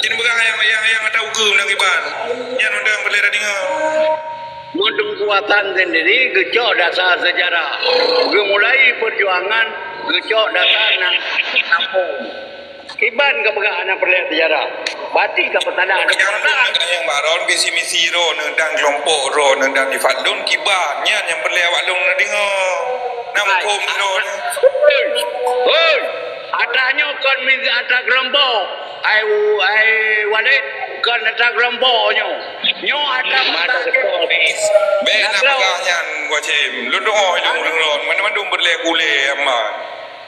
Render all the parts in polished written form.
Jadi bukan yang tahu ke nang iban. Yang undang berlera dengar. Mundung kuatan sendiri gecok dasar sejarah. Mulai perjuangan gecok dasar nang kampung. Iban kepegaan yang perlihat sejarah. Batik ke petanda ada perasaan. Yang baron visi misi ro nendang kelompok ro nendang di Fadun kibarnya yang berlewat dong dengar. Namkom ro. Hoi. Atanya kon minta atas kelompok. Ai Walid kon atas kelompoknya. Nyo ada mata polis. Be nak pegahnya gua cem. Lu doa yang ron mana mandum berlekule amat.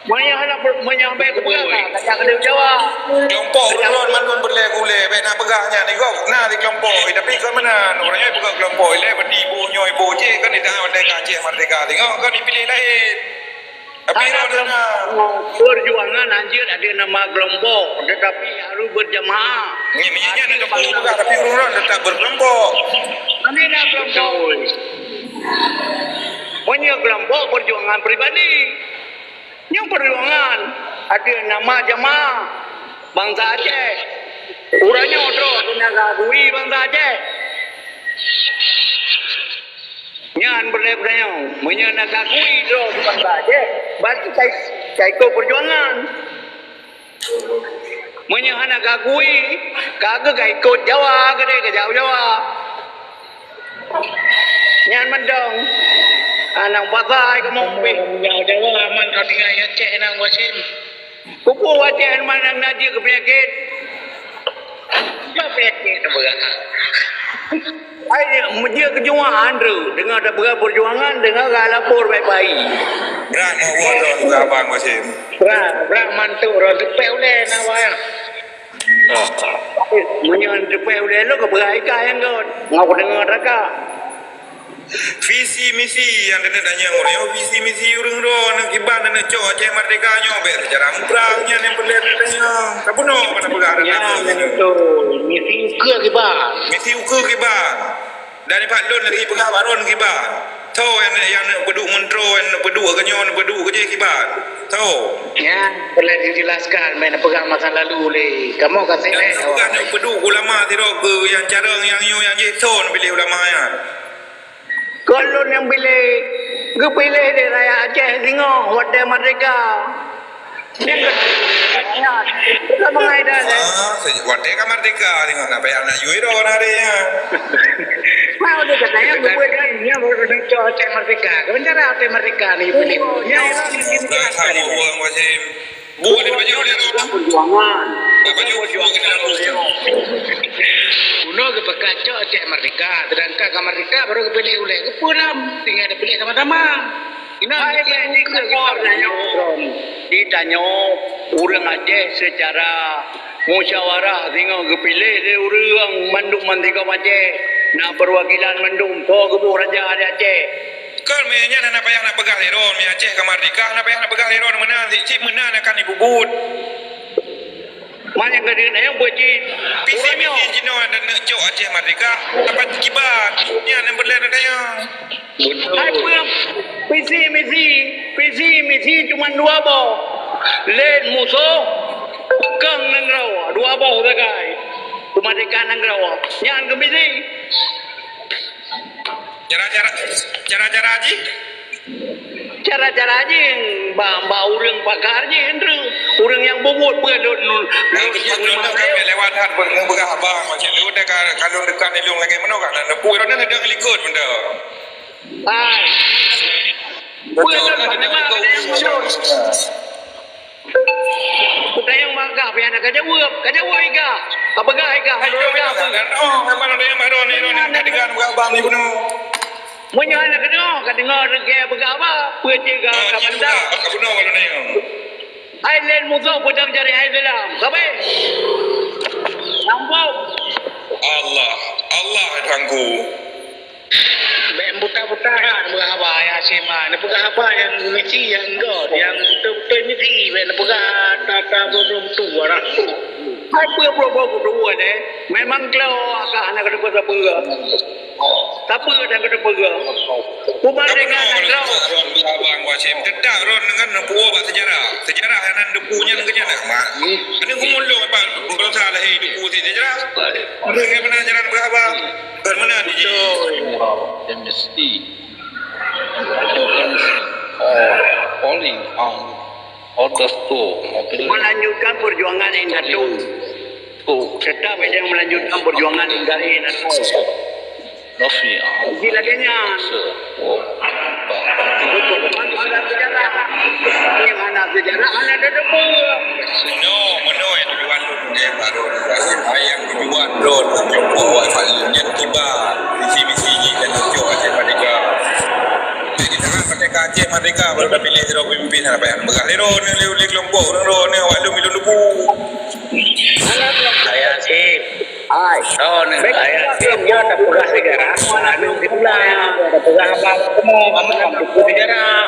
Menyampai ke belakang, tak kena jawab. Kelompok ron mandum berlekule. Be nak pegahnya ni kau. Nah di kelompok tapi kau mana orangnya pegang kelompok le berdibu nyoy boje kan di tangan mereka Aceh Merdeka tengok kau dipilih lain. Tapi perjuangan anjir ada nama kelompok tetapi harus berjamaah. Ini ada pegang tapi orang tetap berkelompok. Ini dah kelompok. Banyak kelompok perjuangan pribadi. Yang perjuangan ada nama jamaah bangsa Aceh. Urangnya odro kena gagui bangsa Aceh. Nyan berlebihan, menyenak gagui dro bangsa Aceh. Bagi saya ikut perjuangan. Menyenak gagui, kagak ikut Jawa, gede ke Jawa. Nyan mendong. Anang pakai kamu Jawa aman kau tinggal Aceh nang wasim. kuku Aceh mana najis ke penyakit. Apa penyakit berah? Ai dia kejuangan tu dengar ada perjuangan dengar lapor baik-baik. Berat mau buat juga abang Wasim. Berat mantu orang tepel le nawaya. Menyan cepet boleh lo ke berai yang kau. Ngau dengar raka. Visi misi yang kena tanya orang visi misi orang nak kiban nak cok Aceh Merdeka nyo ber sejarah perangnya yang boleh tanya. Kamu no mana pegang Ya betul. Misi ke kiba. misi ukur kiban. Dari Pak Lun lagi pegang baron kiban. Tahu yang beduk mentro yang beduk ke nyo beduk ke je kiban. Tahu. Ya boleh dijelaskan main pegang masa lalu le. Kamu kasih le. Bukan beduk ulama tidak ke yang cara yang nyo yang je son pilih ulama ya. Kalau yang pilih di raya Aceh tengok Wadah Merdeka. Yang katanya kita mengaida le. Merdeka Merdeka tengok nak payah nak yui ro nak dia. Mau dia katanya Buat ni baru nak Aceh Merdeka. Kebencana Aceh Merdeka ni pilih. Ya Dah sama uang Wasim. Buat di baju dia tu. perjuangan. Baju perjuangan Kuno ke pekaco Aceh Merdeka. Sedangkan ke Merdeka baru kepilih oleh kepulam. Tinggal dipilih sama-sama. Ini ditanya orang Aceh secara musyawarah tengok kepilih dia orang mandum mantika Aceh nak perwakilan mandum ko kebuh raja di Aceh. kan mainnya nak payah nak pegang leron mi Aceh ke Merdeka nak payah nak pegang leron mana cip mana akan dibubut. Mana ke dia yang berjit Pisi misi jino dan nak cok Aceh Merdeka apa kibat nya yang berlain daya. Hai pulang visi cuma dua bau len musuh keng nang rawa dua bau takai kemerdekaan nang rawa yang ke visi Cara aji cara-cara aja mbak orang pakarnya hendru orang yang bobot pelun lewat hat bergah abang macam lu dah kalau dekat ni lu lagi mana kan nak puai orang ada ngelikut benda. hai pelun mana Kuda yang bangga pian kerja work ika. Apa gak ika? Oh, memang ada yang baru ni dengan abang ni pun. Punya anak kena dengar ke apa? Pecega ka benda. Aku nak kalau ni. Ai len musuh pedang cari ai dalam. Kabe. Nampak. Allah tangku. Ben buta-butaan berapa ya sema. Ni bukan apa yang mesti yang enggak, yang betul-betul mesti ben bukan tata betul orang. Hai pura-pura kedua ni. Memang kalau agak anak kena apa. Siapa dah kena apa. Kemerdekaan negara. Abang Wasim tetap ron dengan puas sejarah. Sejarah yang depunya dengan mak. Ini kumulung apa salah hidup putih dia jelas. Mereka mana jalan berapa? Bermana di Dia mesti calling on order to melanjutkan perjuangan Indatu. Tetap aja melanjutkan perjuangan Indatu. Novi Gilanya. Mana sejarah? Ini mana sejarah? Mana ada debu? Meno yang tujuan dia baru ayam tujuan drone jumpa wifi yang tiba visi dan tujuan aja mereka. Jadi dengan mereka Aceh mereka baru dah pilih hero pemimpin apa yang begal hero ni lewat kelompok hero ni awak lu milu lupu. saya sih Hai. saya sih dia tak pernah sejarah mana di pula ada pernah apa semua kamu buku sejarah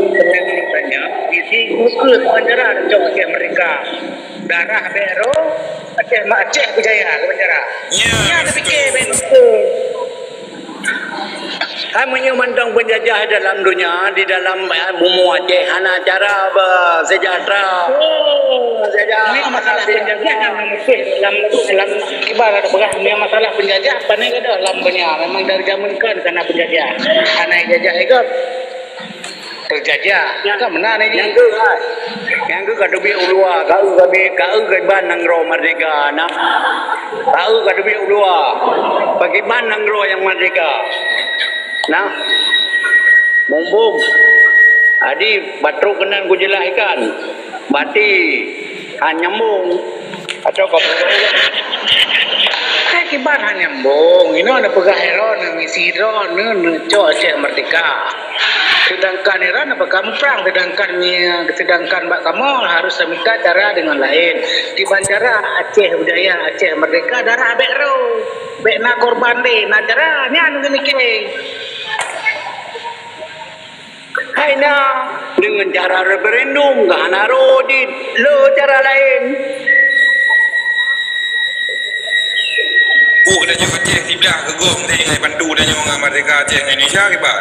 sebenarnya isi buku sejarah ada Aceh mereka darah Bero Aceh Berjaya sejarah Ya, ada fikir betul Kami memandang penjajah dalam dunia di dalam bumi Aceh hana cara bersejahtera. Sejahtera. Ini masalah penjajah yang dalam ibarat berah ini masalah penjajah apa ni kada dalam dunia memang dari zaman kan karena penjajah karena jajah itu terjajah kan benar ni Yang ke kadubi ulua, kau ke ban nangro merdeka nak. Kau kadubi ulua, bagi ban nangro yang merdeka. Nah, mumpung adi batruk kenan ku jelaskan. Bati nyambung atau kau kibar nyambung ini ada pegah hero misi hero cok Aceh merdeka sedangkan hero apa kamu perang sedangkan mbak kamu harus minta cara dengan lain di bandara Aceh Budaya Aceh merdeka darah bekro bekna korban deh nah caranya anu mikir Hai dengan cara referendum kan di lo cara lain. kena nyo Aceh tidak gegong ni ngai bantu dah nyo ngam mereka Aceh Indonesia ke pak.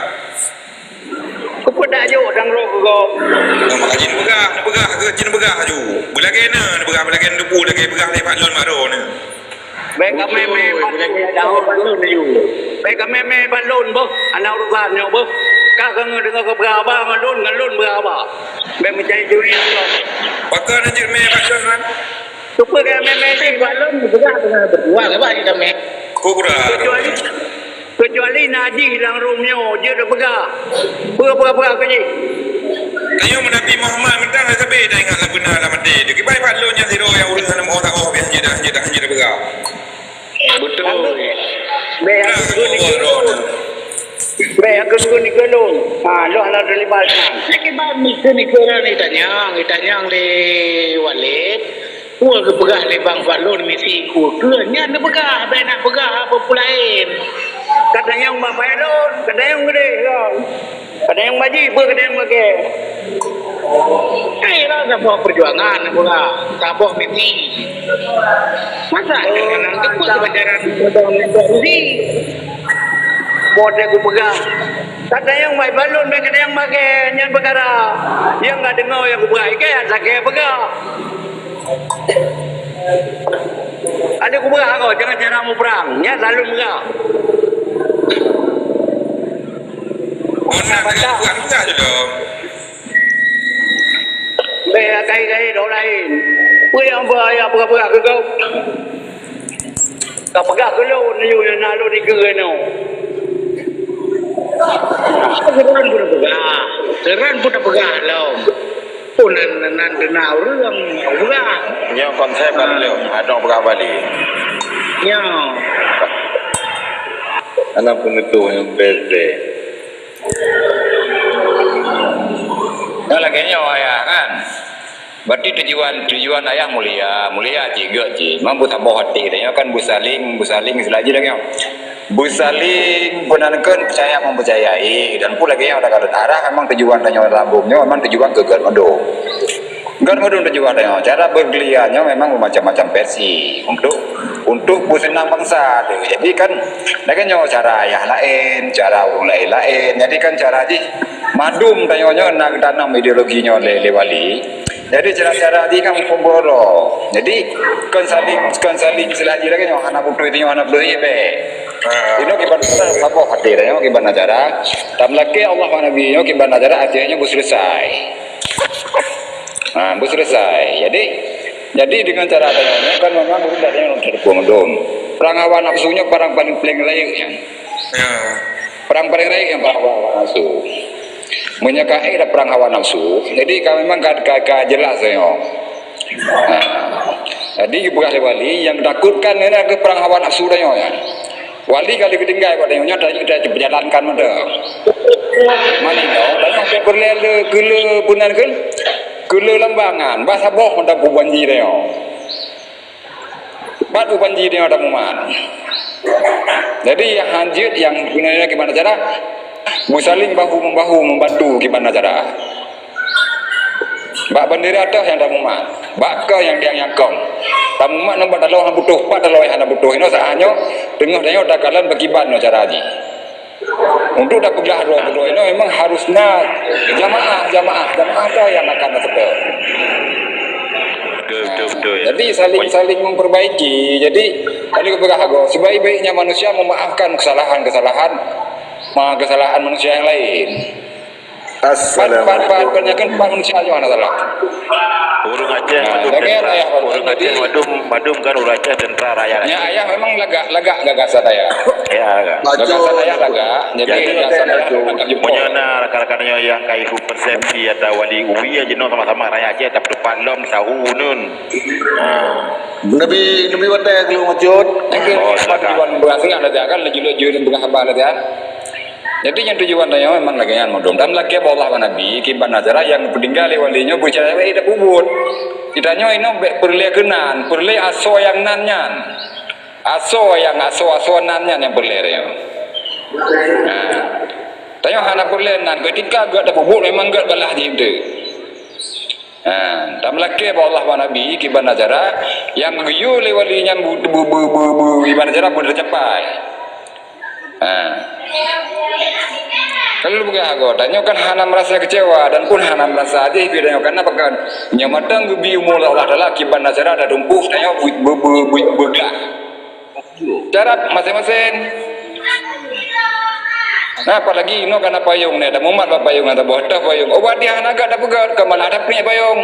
Kau dah jo dang ro go. Ngam jin begah ke jin begah ju. Bula kena begah depu lagi begah ni pak lon maro ni. Baik kami daun balon you. Baik kami balon boh, anak urusan nyo boh. Kau kan dengar ke berapa ngalun berapa. Baik mencari juri lo. Pakai aja balon kan. Super kami si balon juga berdua ke pak kita mek Kubra. kecuali Naji hilang Romeo dia dah pegang. Berapa ke ni? Kayo Nabi Muhammad minta lah sabi dah ingat lah benar lah mati. Dia kibai balon yang zero yang urusan nama orang oh biasa je dah pegang. betul Baik aku ni kelon. Lo ada terlibat. Lagi bami ni kira ni tanyang di Walid. Gua ke pegah lebang balon misi ku. Keanya nak pegah, baik nak pegah apa pula lain. Kadang yang bapak elon, kadang yang gede kan. Kadang yang baji, kadang yang pakai. Lah sabah perjuangan pula. Sabah misi. Masa dengan aku kebajaran misi. Boleh aku pegang. Kadang yang main balon, kadang yang pakai. Yang perkara. Yang tak dengar yang aku pegang. Kan sakit pegang. Ada aku pegang kau. Jangan cara mu perang. Ya selalu pegang. Nak bukan je dong. Baik kai orang lain. Apa yang pegang ke kau? Kau pegang ke lu. Yang nak lu ni ke no. Seran pun pegah. Seran pun pegah lo. Pun nan denau รื่องpegah. Yang konsep kan lu ada berapa balik. Ya. Anak penutup yang best. Kalau lagi ayah kan, berarti tujuan ayah mulia juga je. Mampu tambah hati dia kan busaling selagi lagi. Busaling benarkan percaya mempercayai dan pula lagi yang ada kalau arah memang tujuan tanya lambungnya memang tujuan ke Garmado. Garmado tujuan tanya cara bergeliarnya memang macam-macam versi untuk senang bangsa tu. Jadi kan lagi cara ayah lain, cara orang lain. Jadi kan cara di madum tanya nak tanam ideologinya le wali. Jadi cara-cara di kamu pemboro. Jadi konsaling selagi lagi nyo anak putu itu anak beli be. Ini kiban apa hati dah nyo kiban acara. Tam lagi Allah Nabi nyo kiban acara artinya bu selesai. Bu selesai. Jadi dengan cara adanya kan memang udah ada yang terpomodom. Perang hawa nafsunya perang paling lain yang. Perang paling lain yang perang hawa nafsu. Menyakai ada perang hawa nafsu. Jadi kami memang gak jelas ya. Jadi bukan wali yang takutkan ini ke perang hawa nafsu dah ya. Wali kali ketinggai pada yang nyata kita berjalankan mana. Mana itu? Dan yang berlele gele punan kan? Gele lembangan. Bahasa boh mendak banji dah ya. Batu banji dia ada muat. Jadi yang hanjit yang gunanya gimana cara? Saling bahu-membahu membantu gimana cara? Bak bendera atas yang dah muat. Bak ke yang kong. Tamu mak nampak dalau hang butuh, pak dalau yang butuh. Ini sahanyo tengah dia dah kalan bagiban no cara haji. Untuk dah pegelah dua ini memang harusnya jamaah dah yang akan setel. Betul. Jadi saling memperbaiki. Jadi tadi kepegahago sebaik-baiknya manusia memaafkan kesalahan manusia yang lain. Assalamualaikum. Banyak manusia aja mana salah. Urung Aceh madum kan urang Aceh tentara raya. Ya ayah memang lega gagasan saya. Ya. Gagasan saya lega. Jadi gagasan saya menyana rakan-rakannya yang kaihu persepsi atau wali uwi aja no sama-sama raya Aceh tapi depan lom tahu nun. Nabi wadah kalau ngajut. Oh, silakan. Berarti ada jangan laju-laju dengan hamba ada. Jadi yang tujuan dia memang lagi yang modom. Dan lagi Allah Nabi kiban acara yang peninggal walinya bicara tidak bubut. Tidaknya ini perlekenan, perle aso yang nanyan, aso nanyan yang perle. Tanya hana perlenan ketika gak ada bubut memang gak galah di itu. Dan lagi Allah Nabi kiban acara yang geyu walinya kiban acara boleh tercapai. Kalau bukan aku, tanya kan hana merasa kecewa dan pun hana merasa aja bedanya karena apa kan? Nyamatang gubi umur Allah adalah kiban nazara ada dumpuh tanya bergerak. Cara masing-masing. Nah apalagi no karena payung ni ada mumat payung ada buat payung. Oh dia hana agak ada pegat kemal ada punya payung.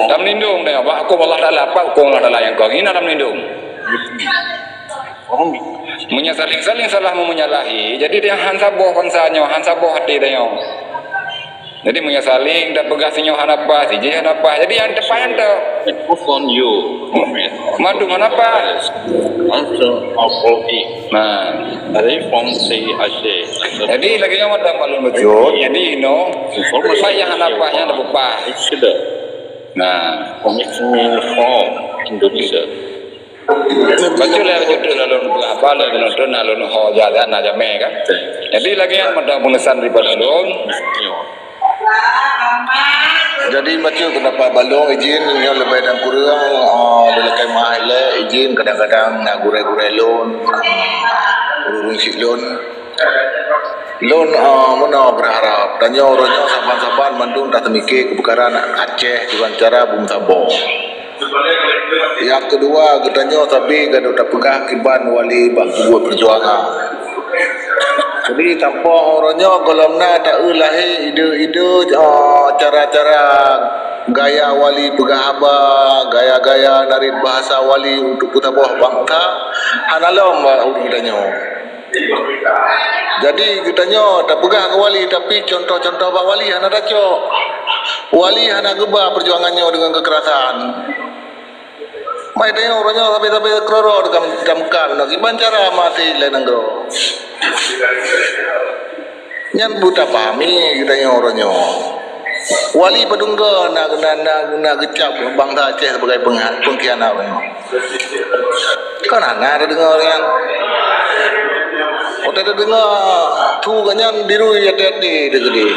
Tam lindung dia. Aku Allah adalah apa? Aku Allah adalah yang kau ini tam lindung. Menyaling salah menyalahi. Jadi dia hansaboh bangsanya, hansaboh hati dia. Jadi menyaling dan pegasinya hanapa, siji hanapa. Jadi yang depan tu. It was on you. Madu hanapa. Answer of OE. Nah, Dari from say Aceh. jadi lagi yang ada balon bejut. Jadi saya hanapa yang ada bupa. It should have. Nah, Commitment from Indonesia. betul lah betul lalu apa lalu nonton lalu ho jalan aja kan. Jadi lagi yang ada penesan di balon. Jadi macam kenapa balong izin yang lebih dan kurang lelekai mahal izin kadang-kadang nak gurai-gurai loan urung si loan mana berharap tanya orangnya saban-saban mandung dah temikir kebakaran Aceh dengan cara bum tabung. Yang kedua katanya tapi kada tak pegah kiban wali buat perjuangan. Jadi tanpa orangnya kalau nak tak lahir ide-ide cara-cara gaya wali pegah haba, gaya-gaya narid bahasa wali untuk putar bawah bangsa hanalam katanya. Jadi katanya tak pegah ke wali tapi contoh-contoh bak wali hana dacok. Wali hana gebah perjuangannya dengan kekerasan. Mai tanya orangnya tapi keroro damkam nak gimana cara mati lain angro. Nyan buta pahami tanya orangnya. Wali padungga nak gecap bangsa Aceh sebagai pengkhianat. Kan ana dengar yang Otak dengar tu kanyan biru ya tadi degede.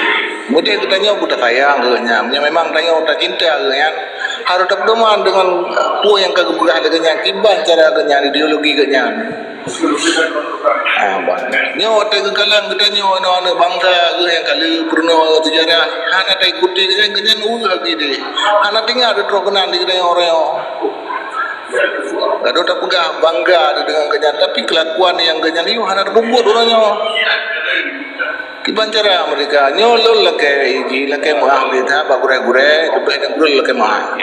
Mudi katanya buta sayang katanya. Memang tanya otak cinta katanya. Harus tak deman dengan pu yang kagak berah katanya. Kiban cara katanya ideologi katanya. Nyo te kekalan kita nyo ana bangsa ke yang kali purno sejarah hana te ikuti ke kenyan uga gide hana tinggal ada trokenan di kita orang ada tak pegah bangga dengan kenyan tapi kelakuan yang kenyan itu hana bumbut orangnya kiban cara mereka nyo lol lake iji lake mah beta bagure-gure lebih dan gure lake mah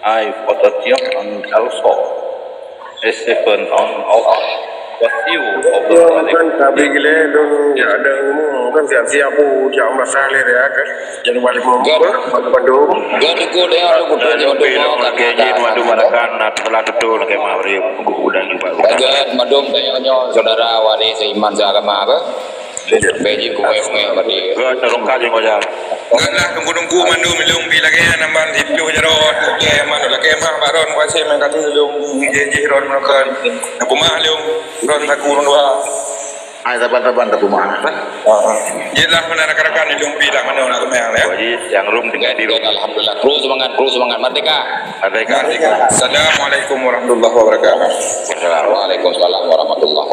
I photograph and also a second on of what you of the kan tapi gile dong ya ada umum kan siap-siap jam masalah ya kan jadi balik mau Bandung Gak ko dia lu kudu nyodo keje madu marakan telah betul ke mari udang juga Agak madung tanya saudara wali seiman seagama apa? Beji kowe nge berdi. ke terung kaje ngoja Ganlah kembudungku mandu milung bilage namban hipyo jaro ke manu lake mah baron wase mengkati milung jeje ron makan napuma milung ron takurun wa ai taban-taban tak rumah jelah menarakan milung bilang manu nak kemang ya jadi yang room tinggal di room Alhamdulillah. Kru semangat merdeka. mereka Assalamualaikum warahmatullahi wabarakatuh Waalaikumsalam warahmatullahi